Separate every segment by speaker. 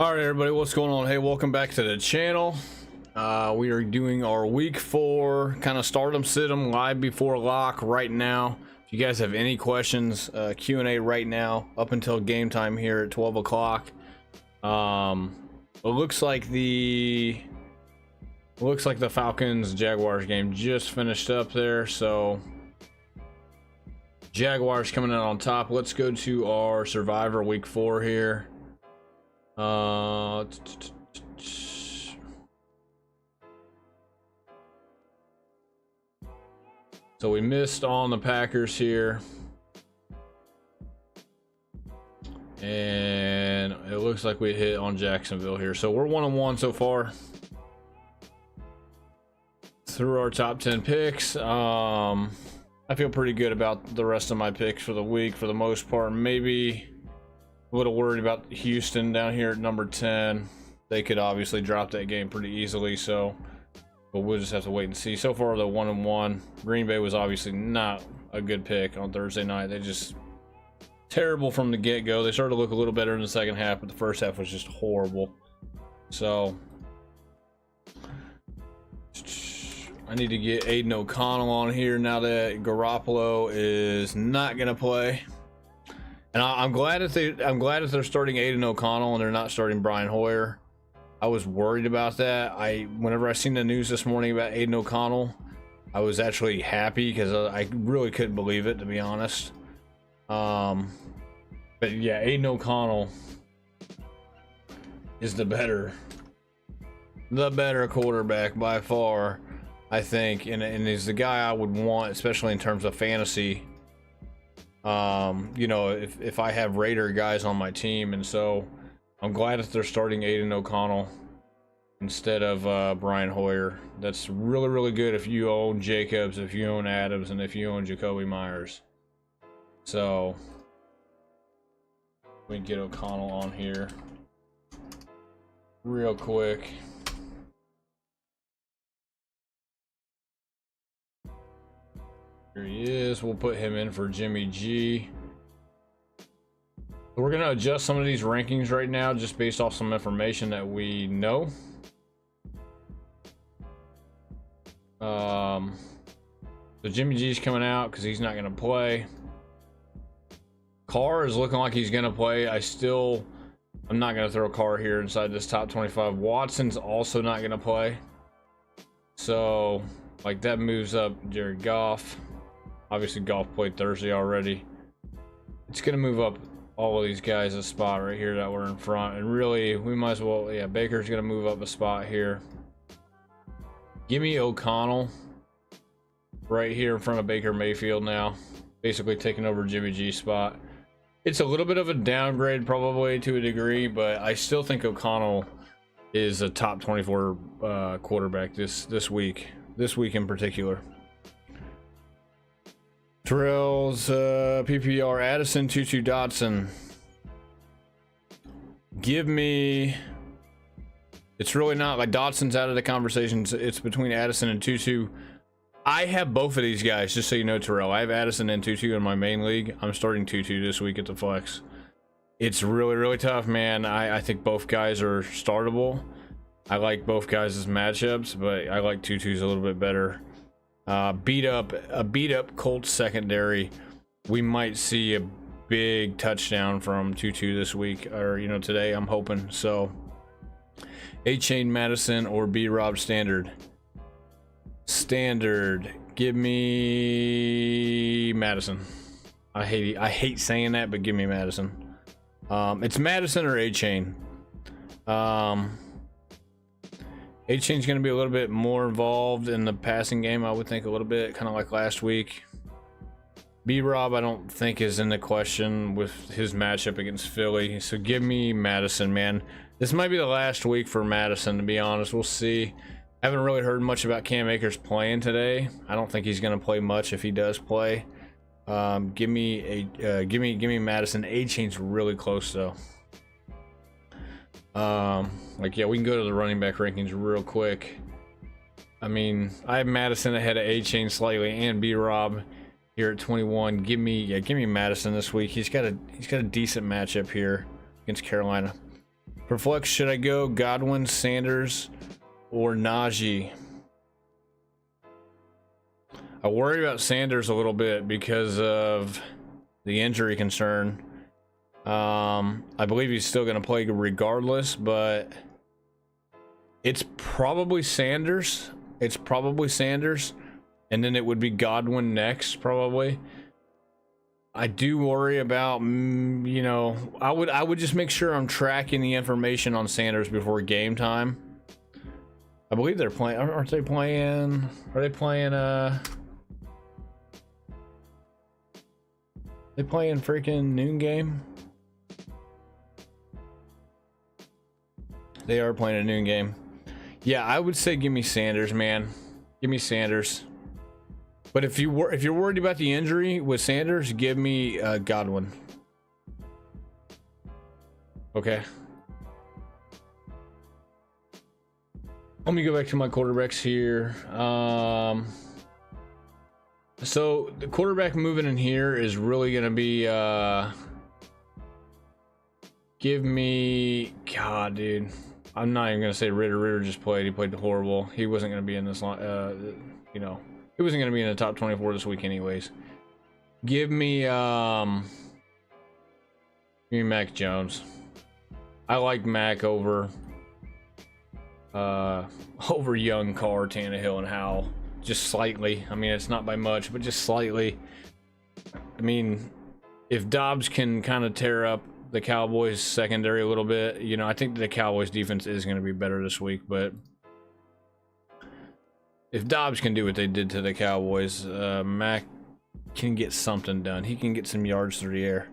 Speaker 1: All right, everybody, what's going on? Hey, welcome back to the channel. We are doing our week 4 kind of stardom sit-em live before lock right now. If you guys have any questions, Q&A right now up until game time here at 12 o'clock. It looks like the Falcons Jaguars game just finished up there, so Jaguars coming out on top. Let's go to our Survivor week 4 here. So we missed on the Packers here, and it looks like we hit on Jacksonville here. So we're 1-1 so far through our top 10 picks. I feel pretty good about the rest of my picks for the week for the most part. Maybe a little worried about Houston down here at number 10. They could obviously drop that game pretty easily, so but we'll just have to wait and see. So far, the 1-1. Green Bay was obviously not a good pick on Thursday night. They just terrible from the get-go. They started to look a little better in the second half, but the first half was just horrible. So I need to get Aiden O'Connell on here now that Garoppolo is not gonna play. And I'm glad that they're starting Aiden O'Connell and they're not starting Brian Hoyer. I was worried about that. Whenever I seen the news this morning about Aiden O'Connell, I was actually happy because I really couldn't believe it, to be honest. But yeah, Aiden O'Connell is the better quarterback by far, I think, and he's the guy I would want, especially in terms of fantasy. You know, if I have Raider guys on my team, and so I'm glad that they're starting Aiden O'Connell instead of Brian Hoyer. That's really, really good if you own Jacobs, if you own Adams, and if you own Jacoby Myers. So we can get O'Connell on here real quick. Here he is. We'll put him in for Jimmy G. We're going to adjust some of these rankings right now just based off some information that we know. So Jimmy G's coming out because he's not going to play. Carr is looking like he's going to play. I'm not going to throw Carr here inside this top 25. Watson's also not going to play. So, like, that moves up Jared Goff. Obviously, Goff played Thursday already. It's going to move up all of these guys a spot right here that we're in front. And really, we might as well, yeah, Baker's going to move up a spot here. Give me O'Connell right here in front of Baker Mayfield now. Basically taking over Jimmy G's spot. It's a little bit of a downgrade probably to a degree, but I still think O'Connell is a top 24 quarterback this week. This week in particular. Terrell's PPR, Addison, Tutu, Dotson. Give me... It's really not like Dotson's out of the conversation. It's between Addison and Tutu. I have both of these guys, just so you know, Terrell. I have Addison and Tutu in my main league. I'm starting Tutu this week at the flex. It's really, really tough, man. I think both guys are startable. I like both guys' matchups, but I like Tutu's a little bit better. Beat up Colts secondary. We might see a big touchdown from Tutu this week, or you know, today. I'm hoping so. A-Chain Madison or B-Rob Standard. Give me Madison. I hate saying that, but give me Madison. It's Madison or A-Chain. A-Chain's going to be a little bit more involved in the passing game, I would think, a little bit, kind of like last week. B-Rob, I don't think is in the question with his matchup against Philly. So give me Madison, man. This might be the last week for Madison, to be honest. We'll see. Haven't really heard much about Cam Akers playing today. I don't think he's going to play much if he does play. Give me Madison. A-Chain's really close though. Like, yeah, we can go to the running back rankings real quick. I mean, I have Madison ahead of A-Chain slightly and B-Rob here at 21. Give me Madison this week. He's got a decent matchup here against Carolina. For flex, should I go Godwin, Sanders, or Najee? I worry about Sanders a little bit because of the injury concern. I believe he's still going to play regardless, but it's probably Sanders. It's probably Sanders, and then it would be Godwin next, probably. I do worry about, you know, I would just make sure I'm tracking the information on Sanders before game time. I believe they're playing. Aren't they playing? Are they playing? They playing freaking noon game? They are playing a noon game. Yeah, I would say give me Sanders, man. Give me Sanders. But if you're worried about the injury with Sanders, give me Godwin. Okay. Let me go back to my quarterbacks here. So the quarterback moving in here is really going to be give me, God, dude. I'm not even going to say Ritter. Ritter just played. He played horrible. He wasn't going to be in this line, you know. He wasn't going to be in the top 24 this week anyways. Give me Mac Jones. I like Mac over young Carr, Tannehill, and Howell. Just slightly. I mean, it's not by much, but just slightly. I mean, if Dobbs can kind of tear up the Cowboys secondary a little bit, you know, I think the Cowboys defense is going to be better this week, but if Dobbs can do what they did to the Cowboys, Mac can get something done. He can get some yards through the air.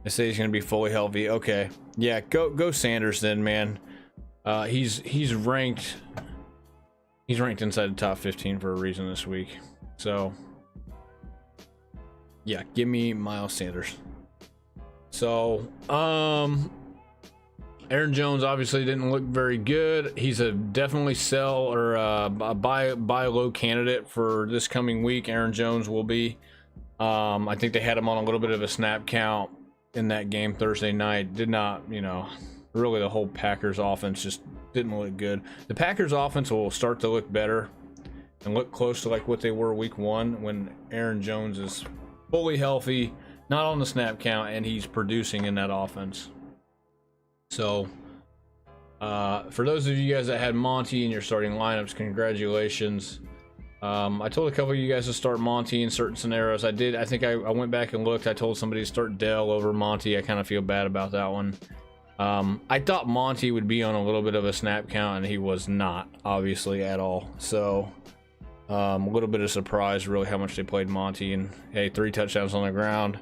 Speaker 1: They say he's going to be fully healthy. Okay, yeah, go Sanders then, man. He's ranked inside the top 15 for a reason this week. So yeah, give me Miles Sanders. So Aaron Jones obviously didn't look very good. He's a definitely sell or a buy low candidate for this coming week. Aaron Jones will be. I think they had him on a little bit of a snap count in that game Thursday night. Did not, you know, really the whole Packers offense just didn't look good. The Packers offense will start to look better and look close to like what they were week 1 when Aaron Jones is fully healthy, not on the snap count, and he's producing in that offense. So for those of you guys that had Monty in your starting lineups, congratulations. I told a couple of you guys to start Monty in certain scenarios. I did. I think I went back and looked. I told somebody to start Dell over Monty. I kind of feel bad about that one. I thought Monty would be on a little bit of a snap count, and he was not, obviously, at all. So a little bit of surprise, really, how much they played Monty. And hey, 3 touchdowns on the ground.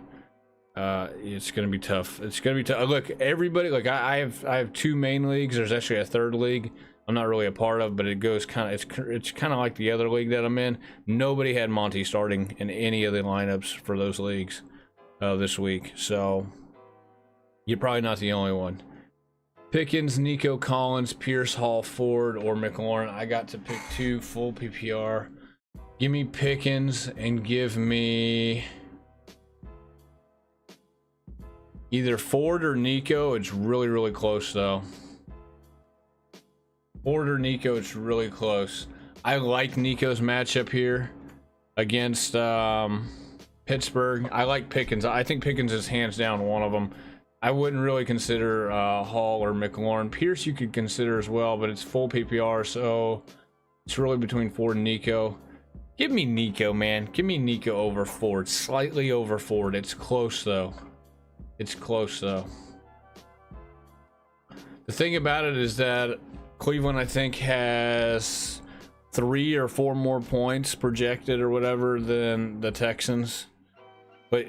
Speaker 1: It's gonna be tough. It's gonna be tough. Look, everybody. Like I have 2 main leagues. There's actually a 3rd league I'm not really a part of, but it goes kind of. It's kind of like the other league that I'm in. Nobody had Monty starting in any of the lineups for those leagues this week. So you're probably not the only one. Pickens, Nico Collins, Pierce, Hall, Ford, or McLaurin. I got to pick 2 full PPR. Give me Pickens and give me either Ford or Nico. It's really, really close though. Ford or Nico, it's really close. I like Nico's matchup here against Pittsburgh. I like Pickens. I think Pickens is hands down one of them. I wouldn't really consider Hall or McLaurin. Pierce you could consider as well, but it's full PPR, so it's really between Ford and Nico. Give me Nico, man. Give me Nico over Ford. Slightly over Ford. It's close, though. It's close, though. The thing about it is that Cleveland, I think, has 3 or 4 more points projected or whatever than the Texans. But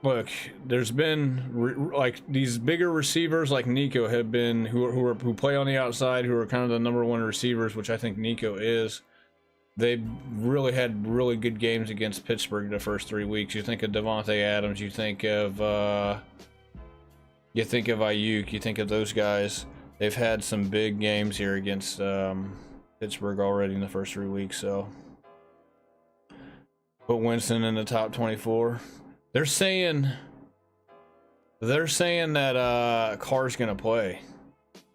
Speaker 1: look, there's been like these bigger receivers like Nico have been who play on the outside, who are kind of the #1 receivers, which I think Nico is. They really had really good games against Pittsburgh the first 3 weeks. You think of Devontae Adams, you think of Ayuk, you think of those guys. They've had some big games here against Pittsburgh already in the first 3 weeks. So put Winston in the top 24. They're saying that Carr's gonna play.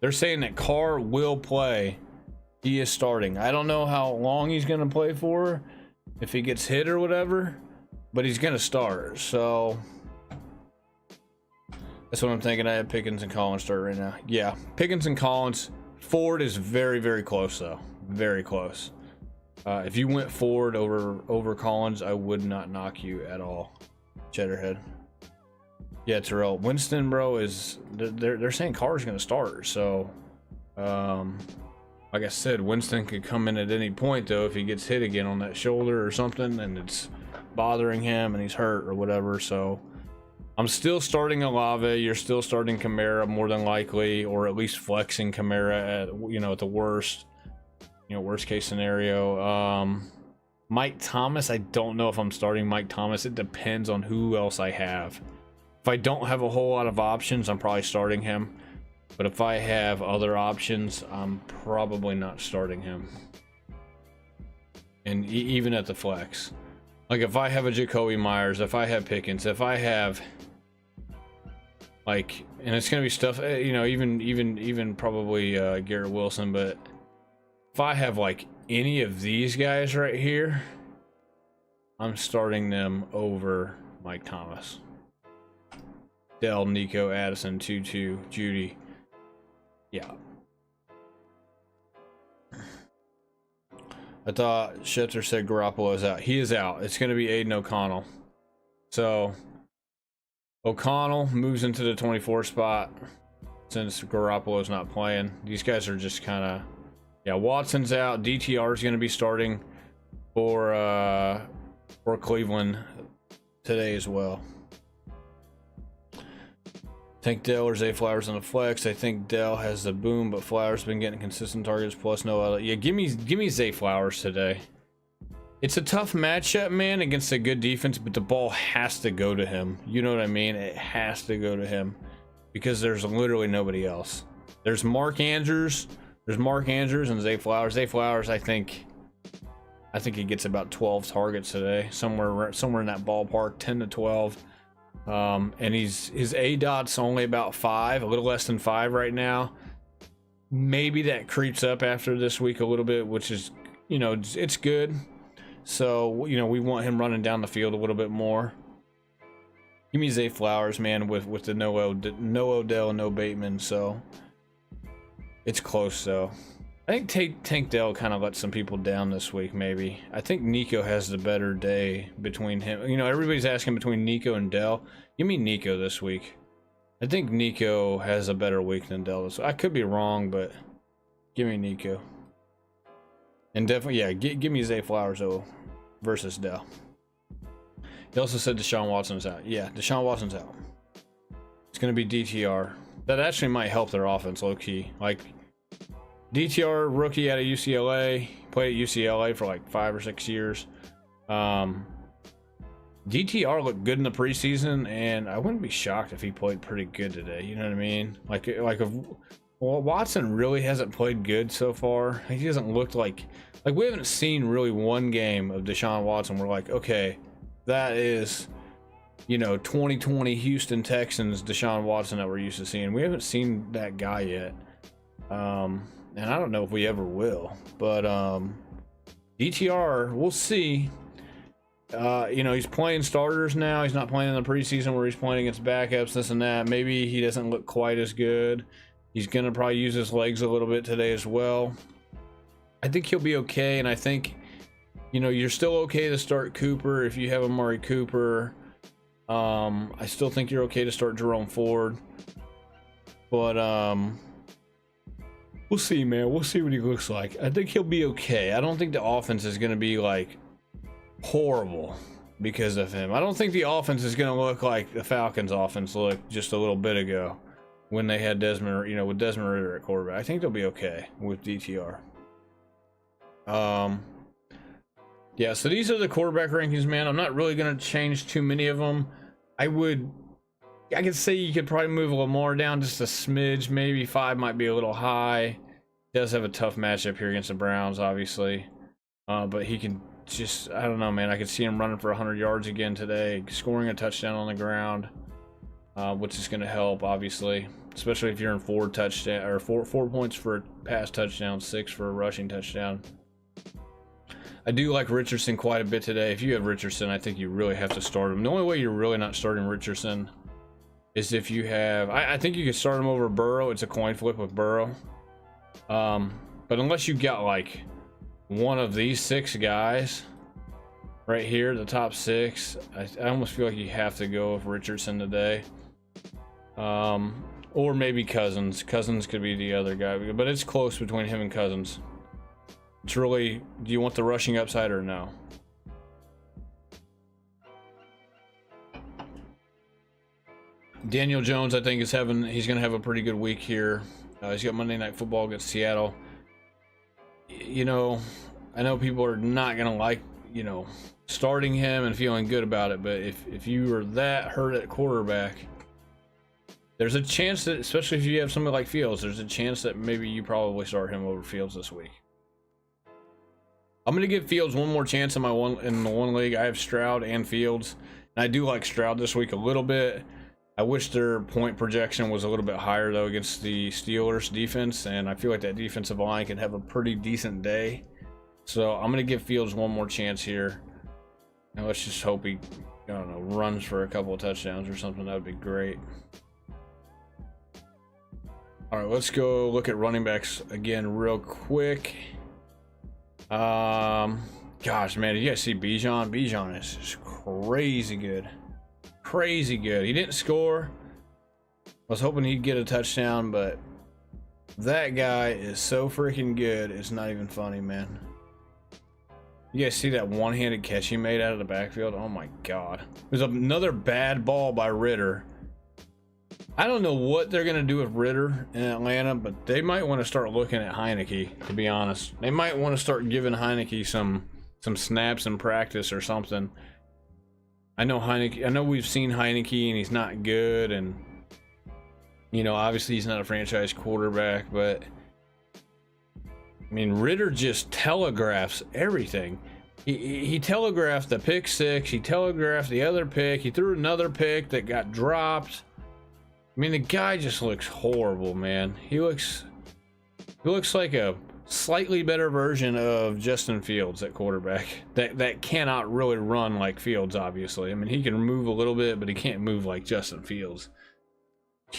Speaker 1: They're saying that Carr will play. He is starting. I don't know how long he's going to play for, if he gets hit or whatever, but he's going to start. So that's what I'm thinking. I have Pickens and Collins start right now. Yeah, Pickens and Collins. Ford is very, very close though. Very close. If you went Ford over Collins, I would not knock you at all. Cheddarhead. Yeah, Terrell. Winston, bro, is they're saying Carr's gonna start. So, like I said, Winston could come in at any point though if he gets hit again on that shoulder or something, and it's bothering him and he's hurt or whatever. So, I'm still starting Olave. You're still starting Kamara more than likely, or at least flexing Kamara at at the worst. Worst case scenario. Mike Thomas, I don't know if I'm starting Mike Thomas. It depends on who else I have. If I don't have a whole lot of options, I'm probably starting him. But if I have other options, I'm probably not starting him. And even at the flex. Like if I have a Jacoby Myers, if I have Pickens, if I have and it's gonna be stuff, even probably Garrett Wilson, but if I have any of these guys right here, I'm starting them over Mike Thomas. Dell, Nico, Addison, Tutu, Judy. Yeah. I thought Schechter said Garoppolo is out. He is out. It's going to be Aiden O'Connell. So O'Connell moves into the 24 spot since Garoppolo is not playing. These guys are just kind of... Yeah, Watson's out. DTR is going to be starting for Cleveland today as well. Think Dell or Zay Flowers on the flex. I think Dell has the boom, but Flowers been getting consistent targets plus no other. Yeah, give me Zay Flowers today. It's a tough matchup, man, against a good defense, but the ball has to go to him. You know what I mean? It has to go to him because there's literally nobody else. There's Mark Andrews. There's Mark Andrews and Zay Flowers. Zay Flowers, I think he gets about 12 targets today, somewhere in that ballpark, 10 to 12. And his ADOT's only about 5, a little less than 5 right now. Maybe that creeps up after this week a little bit, which is, it's good. So, we want him running down the field a little bit more. Give me Zay Flowers, man, with the no Odell, no Bateman, so it's close though. I think Tank Dell kind of let some people down this week, maybe. I think Nico has the better day between him. Everybody's asking between Nico and Dell. Give me Nico this week. I think Nico has a better week than Dell. So I could be wrong, but give me Nico. And definitely, yeah, give me Zay Flowers though versus Dell. He also said Deshaun Watson's out. Yeah, Deshaun Watson's out. It's going to be DTR. That actually might help their offense low key. DTR, rookie out of UCLA, played at UCLA for 5 or 6 years. DTR looked good in the preseason, and I wouldn't be shocked if he played pretty good today. You know what I mean? If Watson really hasn't played good so far. He hasn't looked like we haven't seen really one game of Deshaun Watson. We're like, okay, that is 2020 Houston Texans Deshaun Watson that we're used to seeing. We haven't seen that guy yet. And I don't know if we ever will, but DTR, we'll see. He's playing starters now. He's not playing in the preseason where he's playing against backups, this and that. Maybe he doesn't look quite as good. He's going to probably use his legs a little bit today as well. I think he'll be okay, and I think, you're still okay to start Cooper if you have Amari Cooper. I still think you're okay to start Jerome Ford. But, we'll see, man. We'll see what he looks like. I think he'll be okay. I don't think the offense is going to be horrible because of him. I don't think the offense is going to look like the Falcons' offense looked just a little bit ago when they had Desmond, with Desmond Ridder at quarterback. I think they'll be okay with DTR. Yeah, so these are the quarterback rankings, man. I'm not really going to change too many of them. I could say you could probably move Lamar down just a smidge. Maybe 5 might be a little high. He does have a tough matchup here against the Browns, obviously. But he can just, I don't know, man. I could see him running for 100 yards again today, scoring a touchdown on the ground. which is going to help, obviously, especially if you're in 4 touchdown or 4 points for a pass touchdown, 6 for a rushing touchdown. I do like Richardson quite a bit today. If you have Richardson, I think you really have to start him. The only way you're really not starting Richardson is if you have, I think you can start him over Burrow. It's a coin flip with Burrow. But unless you got like one of these 6 guys right here, the top 6, I almost feel like you have to go with Richardson today. Or maybe Cousins. Cousins could be the other guy, but it's close between him and Cousins. It's really, do you want the rushing upside or no? Daniel Jones, I think, he's going to have a pretty good week here. He's got Monday Night Football against Seattle. You know, I know people are not going to like, you know, starting him and feeling good about it, but if you are that hurt at quarterback, there's a chance that, especially if you have somebody like Fields, there's a chance that maybe you probably start him over Fields this week. I'm going to give Fields one more chance in the one league. I have Stroud and Fields, and I do like Stroud this week a little bit. I wish their point projection was a little bit higher, though, against the Steelers defense, and I feel like that defensive line can have a pretty decent day. So I'm going to give Fields one more chance here, and let's just hope he, I don't know, runs for a couple of touchdowns or something. That would be great. All right, let's go look at running backs again real quick. Gosh, man, did you guys see Bijan? Bijan is just crazy good. Crazy good. He didn't score. I was hoping he'd get a touchdown, but that guy is so freaking good. It's not even funny, man. You guys see that one-handed catch he made out of the backfield? Oh my God. There's another bad ball by Ritter. I don't know what they're going to do with Ritter in Atlanta, but they might want to start looking at Heineke, to be honest. They might want to start giving Heineke some snaps in practice or something. I know we've seen Heineke and he's not good, and you know, obviously he's not a franchise quarterback, but I mean, Ritter just telegraphs everything. He telegraphed the pick 6, he telegraphed the other pick, he threw another pick that got dropped. I mean, the guy just looks horrible, man. He looks like a slightly better version of Justin Fields at quarterback. That cannot really run like Fields, obviously. I mean, he can move a little bit, but he can't move like Justin Fields.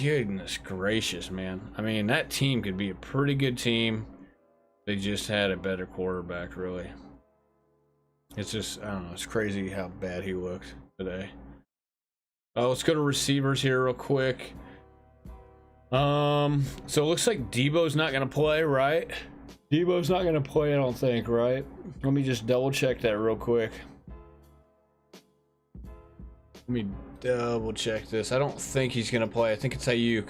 Speaker 1: Goodness gracious, man. I mean, that team could be a pretty good team. They just had a better quarterback, really. It's just, I don't know, it's crazy how bad he looked today. Let's go to receivers here real quick. So it looks like Debo's not gonna play, right? Debo's not gonna play, I don't think, right? Let me just double check that real quick. Let me double check this. I don't think he's gonna play. I think it's Ayuk.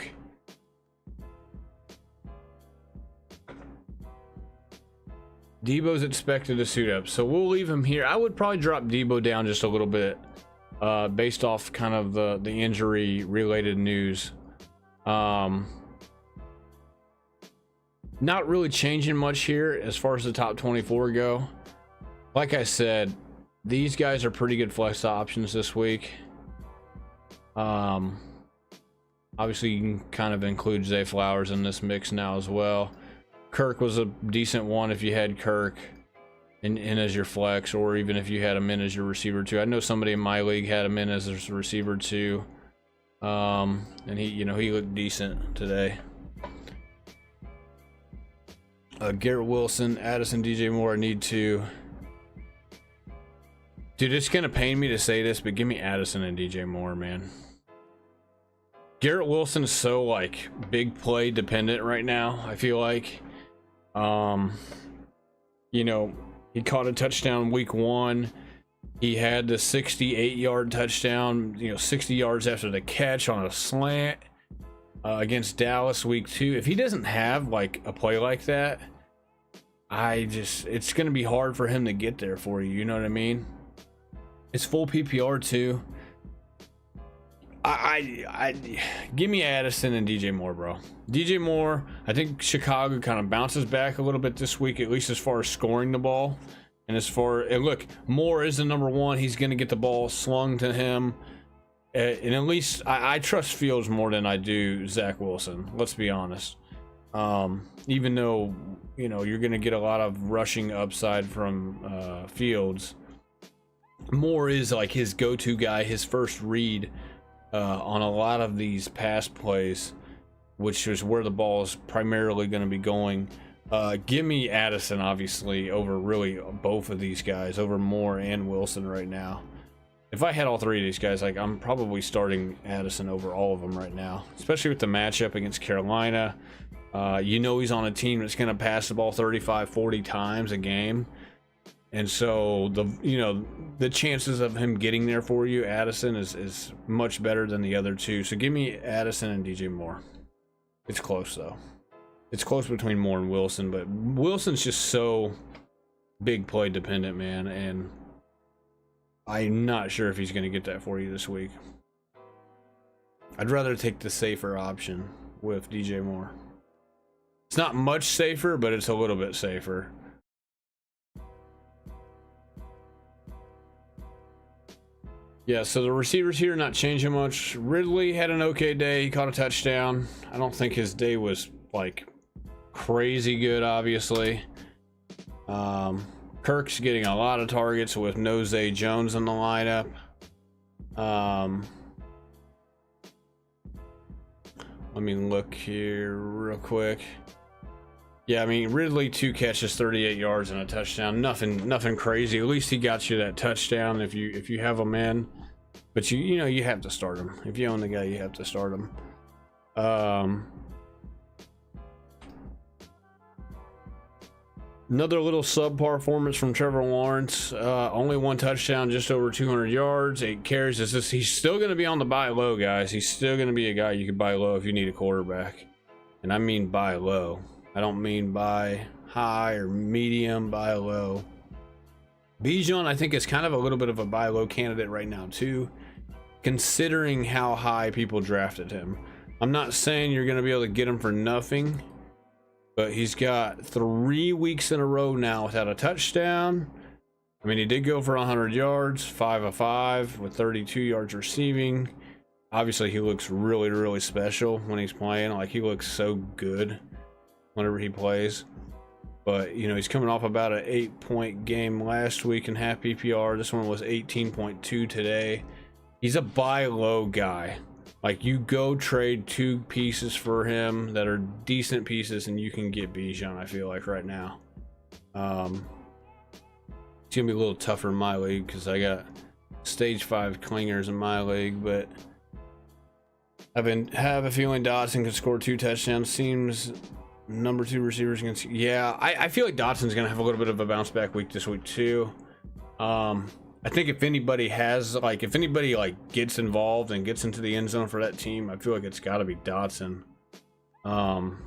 Speaker 1: Debo's expected to suit up, so we'll leave him here. I would probably drop Debo down just a little bit, based off kind of the injury related news. Not really changing much here as far as the top 24 go. Like I said, these guys are pretty good flex options this week. Obviously you can kind of include Zay Flowers in this mix now as well. Kirk was a decent one if you had Kirk in as your flex, or even if you had him in as your receiver too. I know somebody in my league had him in as a receiver too. And he looked decent today. Garrett Wilson, Addison, DJ Moore. I need to, dude, it's gonna pain me to say this, but give me Addison and DJ Moore, man. Garrett Wilson is so like big play dependent right now. I feel like, you know, he caught a touchdown week 1. He had the 68-yard touchdown, 60 yards after the catch on a slant against Dallas week 2. If he doesn't have like a play like that, it's going to be hard for him to get there for you. You know what I mean? It's full PPR too. Give me Addison and DJ Moore, bro. DJ Moore, I think Chicago kind of bounces back a little bit this week, at least as far as scoring the ball. And look, Moore is the number 1. He's going to get the ball slung to him. And at least I trust Fields more than I do Zach Wilson. Let's be honest. Even though, you know, you're going to get a lot of rushing upside from Fields, Moore is like his go-to guy, his first read on a lot of these pass plays, which is where the ball is primarily going to be going. Give me Addison, obviously, over really both of these guys, over Moore and Wilson right now. If I had all three of these guys, like, I'm probably starting Addison over all of them right now, especially with the matchup against Carolina. You know, he's on a team that's going to pass the ball 35-40 times a game. And so the chances of him getting there for you, Addison, is much better than the other two. So give me Addison and DJ Moore. It's close though. It's close between Moore and Wilson, but Wilson's just so big play dependent, man, and I'm not sure if he's going to get that for you this week. I'd rather take the safer option with DJ Moore. It's not much safer, but it's a little bit safer. Yeah, so the receivers here not changing much. Ridley had an okay day. He caught a touchdown. I don't think his day was like crazy good, obviously. Kirk's getting a lot of targets with no Zay Jones in the lineup. Let me look here real quick. Yeah, I mean, Ridley, 2 catches, 38 yards and a touchdown. Nothing crazy. At least he got you that touchdown if you have him in. But you know you have to start him. If you own the guy, you have to start him. Another little subpar performance from Trevor Lawrence. Only 1 touchdown, just over 200 yards, 8 carries. He's still going to be on the buy low, guys. He's still going to be a guy you could buy low if you need a quarterback. And I mean buy low. I don't mean buy high or medium, buy low. Bijan, I think, is kind of a little bit of a buy low candidate right now too, considering how high people drafted him. I'm not saying you're going to be able to get him for nothing, but he's got 3 weeks in a row now without a touchdown. I mean, he did go for 100 yards, 5 of 5 with 32 yards receiving. Obviously, he looks really, really special when he's playing. Like, he looks so good whenever he plays. But, you know, he's coming off about an 8-point game last week in half PPR. This one was 18.2 today. He's a buy low guy. Like, you go trade 2 pieces for him that are decent pieces, and you can get Bijan, I feel like, right now. It's going to be a little tougher in my league because I got stage 5 clingers in my league, but I have a feeling Dotson could score 2 touchdowns. Seems number 2 receivers against. Yeah, I feel like Dotson's going to have a little bit of a bounce back week this week too. I think if anybody gets involved and gets into the end zone for that team, I feel like it's got to be Dotson. McLaurin's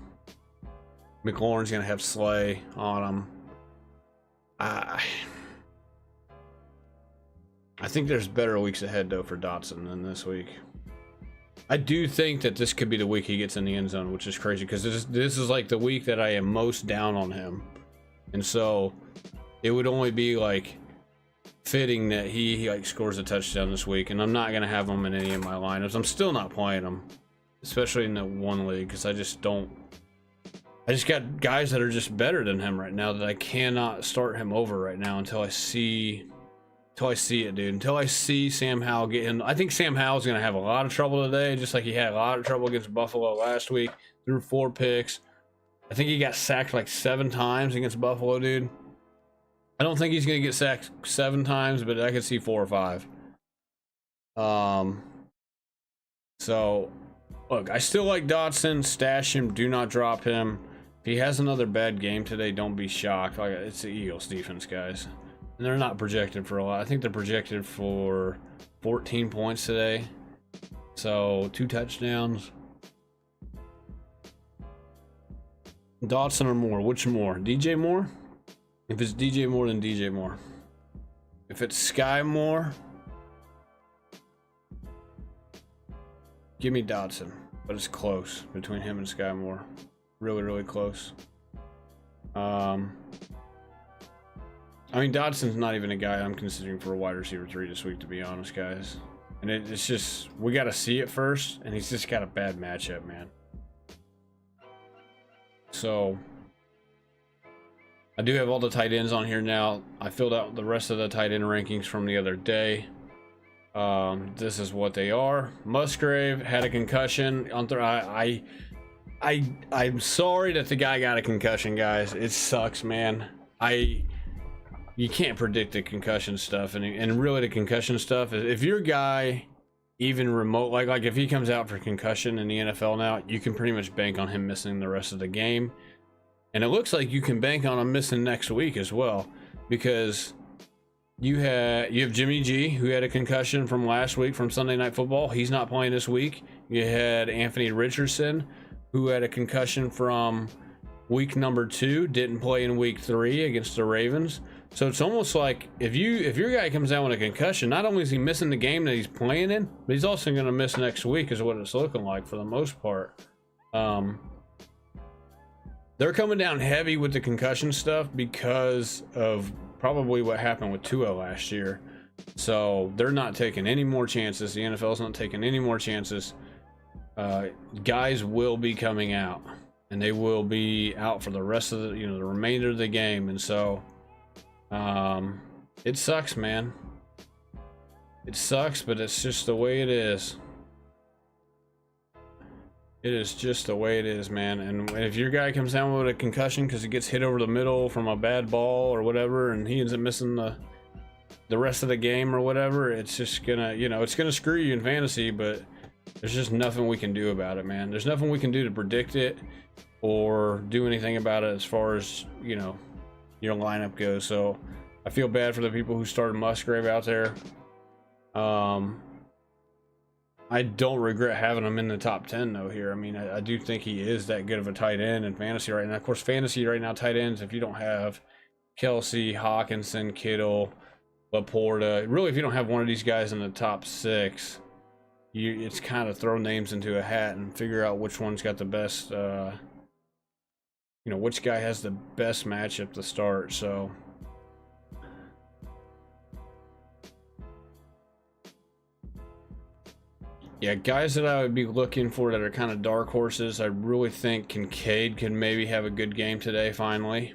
Speaker 1: going to have Slay on him. I think there's better weeks ahead though for Dotson than this week. I do think that this could be the week he gets in the end zone, which is crazy because this is like the week that I am most down on him, and so it would only be like fitting that he like scores a touchdown this week, and I'm not gonna have him in any of my lineups. I'm still not playing him, especially in the one league, because I just got guys that are just better than him right now that I cannot start him over right now until I see it, dude. Until I see Sam Howell get in. I think Sam Howell's gonna have a lot of trouble today, just like he had a lot of trouble against Buffalo last week. Threw 4 picks. I think he got sacked like 7 times against Buffalo, dude. I don't think he's gonna get sacked 7 times, but I could see 4 or 5. So look, I still like Dotson. Stash him. Do not drop him. If he has another bad game today, don't be shocked. Like, it's the Eagles defense, guys. And they're not projected for a lot. I think they're projected for 14 points today. So 2 touchdowns. Dotson or Moore? Which Moore? DJ Moore? If it's DJ Moore, then DJ Moore. If it's Sky Moore, give me Dotson. But it's close between him and Sky Moore. Really, really close. I mean, Dotson's not even a guy I'm considering for a wide receiver 3 this week, to be honest, guys.
Speaker 2: And it's just, we got to see it first, and he's just got a bad matchup, man. So I do have all the tight ends on here now. I filled out the rest of the tight end rankings from the other day. This is what they are. Musgrave had a concussion. I'm sorry that the guy got a concussion, guys. It sucks, man. You can't predict the concussion stuff, and really the concussion stuff, if your guy even remote, like if he comes out for concussion in the NFL now, you can pretty much bank on him missing the rest of the game. And it looks like you can bank on him missing next week as well, because you have Jimmy G, who had a concussion from last week from Sunday Night Football. He's not playing this week. You had Anthony Richardson, who had a concussion from week number 2, didn't play in week 3 against the Ravens. So it's almost like if your guy comes down with a concussion, not only is he missing the game that he's playing in, but he's also going to miss next week, is what it's looking like for the most part. They're coming down heavy with the concussion stuff because of probably what happened with Tua last year. So they're not taking any more chances. The NFL's not taking any more chances. Guys will be coming out, and they will be out for the rest of the the remainder of the game. And so it sucks, man. It sucks, but it's just the way it is. It is just the way it is, man. And if your guy comes down with a concussion because he gets hit over the middle from a bad ball or whatever, and he ends up missing the rest of the game or whatever, it's just gonna, it's gonna screw you in fantasy. But there's just nothing we can do about it, man. There's nothing we can do to predict it or do anything about it as far as your lineup goes. So I feel bad for the people who started Musgrave out there. I don't regret having him in the top 10 though here. I mean, I do think he is that good of a tight end in fantasy right now. Of course, fantasy right now, tight ends, if you don't have Kelsey, Hawkinson, Kittle, Laporta, really, if you don't have one of these guys in the top 6, it's kind of throw names into a hat and figure out which one's got the best, which guy has the best matchup to start. So yeah, guys that I would be looking for that are kind of dark horses, I really think Kincaid could maybe have a good game today, finally.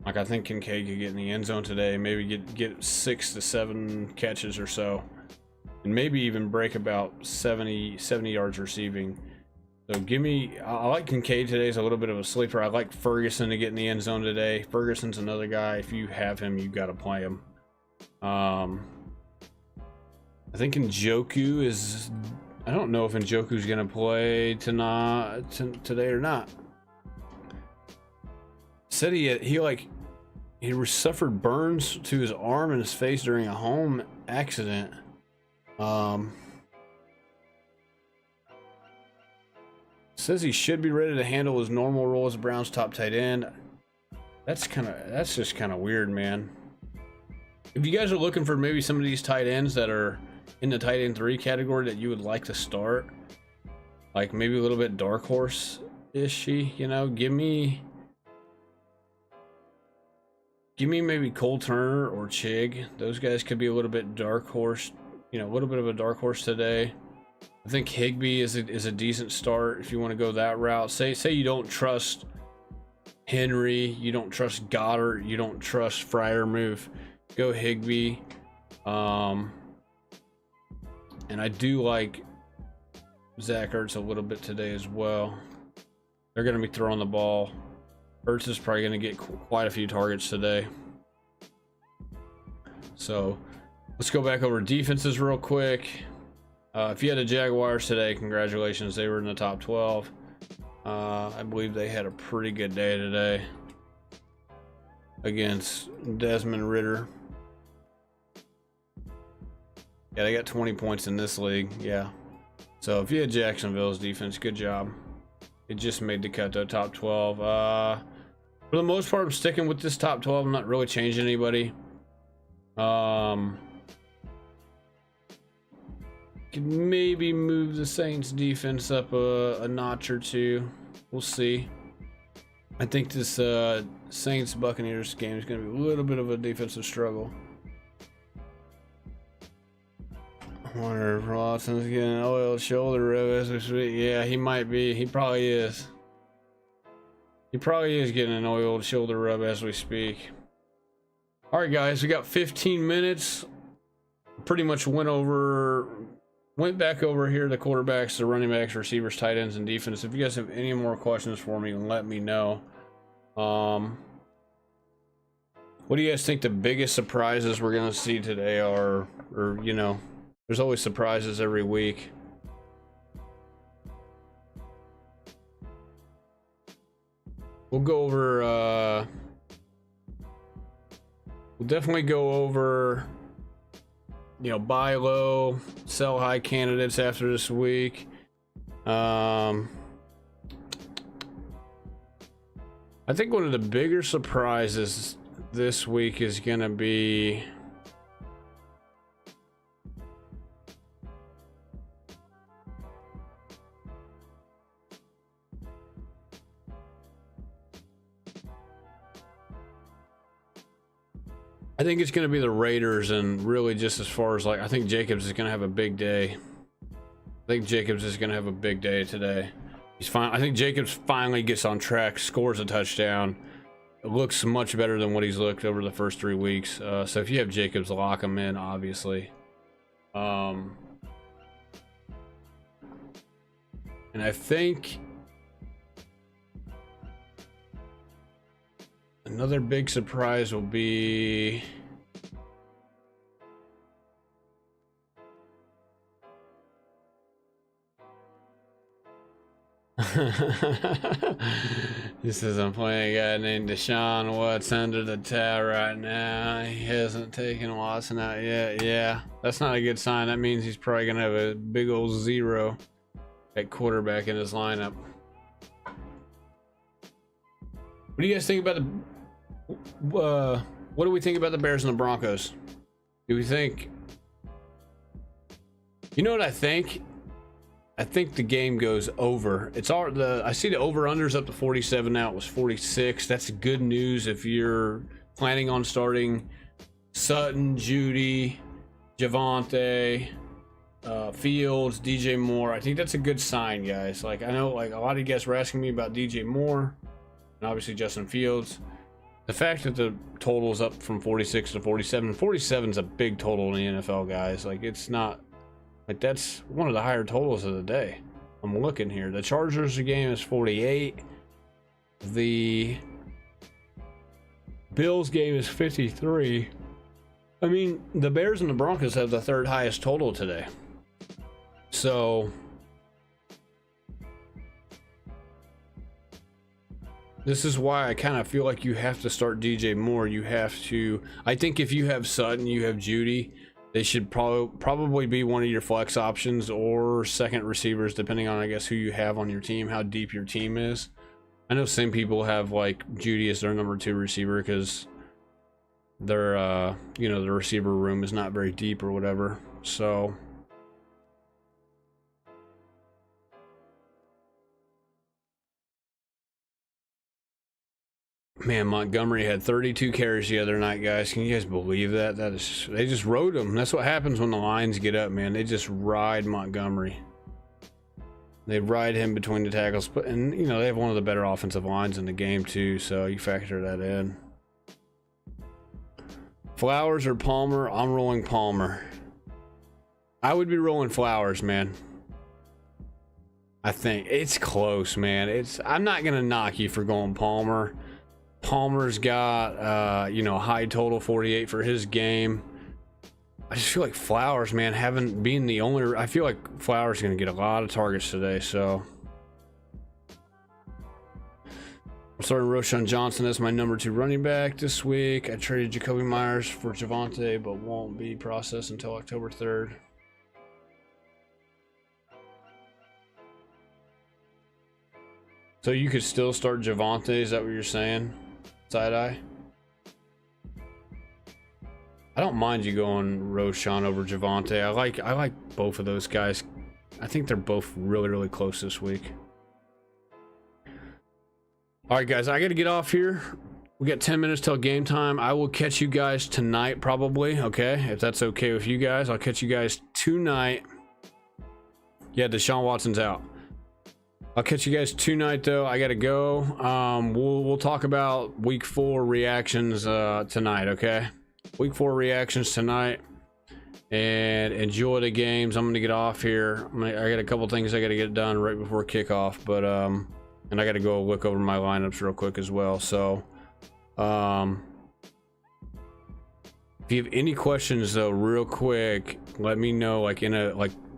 Speaker 2: Like, I think Kincaid could get in the end zone today, maybe get 6 to 7 catches or so, and maybe even break about 70 yards receiving. So I like Kincaid today as a little bit of a sleeper. I like Ferguson to get in the end zone today. Ferguson's another guy, if you have him, you've got to play him. I think Njoku is, I don't know if Njoku's going to play today or not. Said he suffered burns to his arm and his face during a home accident. Says he should be ready to handle his normal role as Browns top tight end. That's just kind of weird, man. If you guys are looking for maybe some of these tight ends that are in the tight end 3 category that you would like to start, like maybe a little bit dark horse-ish, give me maybe Cole Turner or Chig. Those guys could be a little bit dark horse, a little bit of a dark horse today. I think Higbee is a decent start if you want to go that route. Say you don't trust Henry, you don't trust Goddard, you don't trust Freiermuth, go Higbee. And I do like Zach Ertz a little bit today as well. They're going to be throwing the ball. Ertz is probably going to get quite a few targets today. So let's go back over defenses real quick. If you had the Jaguars today, congratulations. They were in the top 12. I believe they had a pretty good day today against Desmond Ridder. Yeah, they got 20 points in this league. Yeah. So if you had Jacksonville's defense, good job. It just made the cut to top 12. For the most part, I'm sticking with this top 12. I'm not really changing anybody. Could maybe move the Saints defense up a notch or two. We'll see. I think this Saints Buccaneers game is going to be a little bit of a defensive struggle. Wonder if Watson's getting an oiled shoulder rub as we speak. Yeah, he might be. He probably is. He probably is getting an oiled shoulder rub as we speak. All right, guys, we got 15 minutes. Pretty much went back over here the quarterbacks, the running backs, receivers, tight ends, and defense. If you guys have any more questions for me, let me know. What do you guys think the biggest surprises we're gonna see today are? Or, you know, there's always surprises every week. We'll go over, we'll definitely go over, you know, buy low, sell high candidates after this week. I think one of the bigger surprises this week is gonna be I think it's going to be the Raiders, and really just as far as like, I think Jacobs is going to have a big day. I think Jacobs is going to have a big day today. He's fine. I think Jacobs finally gets on track, scores a touchdown. It looks much better than what he's looked over the first 3 weeks. So if you have Jacobs, lock him in, obviously. And I think another big surprise will be this is I'm playing a guy named Deshaun Watts under the towel right now. He hasn't taken Watson out yet. Yeah, that's not a good sign. That means he's probably gonna have a big old 0 at quarterback in his lineup. What do you guys think about the what do we think about the Bears and the Broncos? Do we think, you know what I think? I think the game goes over. It's all I see the over-unders up to 47 now. It was 46. That's good news if you're planning on starting Sutton, Judy, Javonte, Fields, DJ Moore. I think that's a good sign, guys. Like, I know like a lot of you guys were asking me about DJ Moore and obviously Justin Fields. The fact that the total is up from 46 to 47, 47 is a big total in the NFL, guys. Like, it's not, like, that's one of the higher totals of the day. I'm looking here. The Chargers game is 48. The Bills game is 53. I mean, the Bears and the Broncos have the third highest total today. So this is why I kind of feel like you have to start DJ Moore. You have to, I think if you have Sutton, you have Judy, they should probably be one of your flex options or second receivers, depending on, I guess, who you have on your team, how deep your team is. I know some people have like Judy as their number 2 receiver because their, you know, the receiver room is not very deep or whatever. So man, Montgomery had 32 carries the other night, guys. Can you guys believe that? That is, they just rode him. That's what happens when the lines get up, man. They just ride Montgomery. They ride him between the tackles. But, and, you know, they have one of the better offensive lines in the game, too, so you factor that in. Flowers or Palmer? I'm rolling Palmer. I would be rolling Flowers, man. I think it's close, man. I'm not going to knock you for going Palmer. Palmer's got, you know, high total 48 for his game. I just feel like Flowers, man, being the only, I feel like Flowers is going to get a lot of targets today, so. I'm starting Roschon Johnson as my number 2 running back this week. I traded Jacoby Myers for Javonte, but won't be processed until October 3rd. So you could still start Javonte, is that what you're saying? Side-eye? I don't mind you going Roschon over Javonte. I like both of those guys. I think they're both really, really close this week. All right, guys, I got to get off here. We got 10 minutes till game time. I will catch you guys tonight, probably. Okay, if that's okay with you guys, I'll catch you guys tonight. Yeah, Deshaun Watson's out. I'll catch you guys tonight, though. I gotta go. We'll talk about week 4 reactions tonight. Okay, week 4 reactions tonight. And enjoy the games. I'm gonna get off here. I got a couple things I gotta get done right before kickoff, but and I gotta go look over my lineups real quick as well. So. If you have any questions though, real quick, let me know, like in a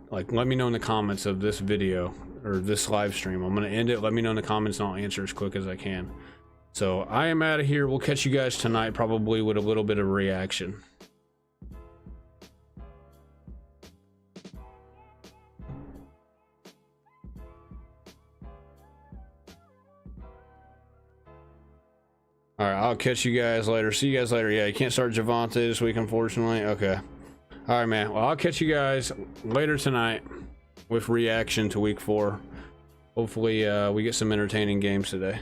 Speaker 2: let me know in the comments of this video or this live stream. I'm gonna end it. Let me know in the comments and I'll answer as quick as I can. So I am out of here. We'll catch you guys tonight, probably with a little bit of reaction. All right, I'll catch you guys later. See you guys later. Yeah, you can't start Javonte this week, unfortunately. Okay. All right, man. Well, I'll catch you guys later tonight with reaction to week 4. Hopefully, we get some entertaining games today.